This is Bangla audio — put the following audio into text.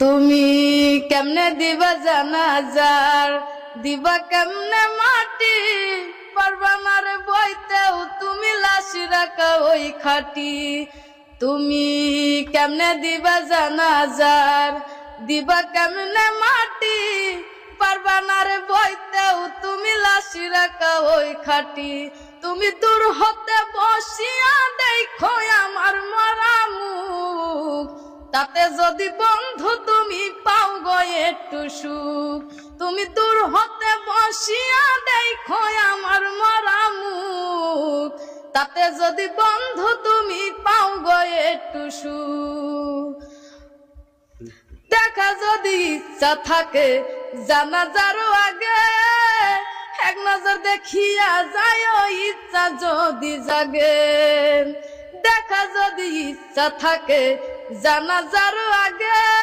তুমি কেমনে দিবা জানাজার, দিবা কেমনে মাটি, পারবা মারে বইতেও তুমি লাশ রাখা ওই খাটি। তুমি কেমনে দিবা জানাজার, দিবা কেমনে মাটি, পারবা না রে বইতেও তুমি লাশ রাখা ওই খাটি। তুমি দূর হতে বসিয়া দেখো আমার মরা মুখ, তাতে যদি বন্ধু তুমি পাও গো একটু সুখ। তুমি দূর হতে বসিয়া দেখো আমার মরা মুখ, তাতে যদি বন্ধু তুমি পাও গো একটু সুখ। দেখা যদি ইচ্ছা থাকে জানাজার আগে, এক নজর দেখিয়া যায় ইচ্ছা যদি জাগে। দেখা যদি ইচ্ছা থাকে জানাজার আগে।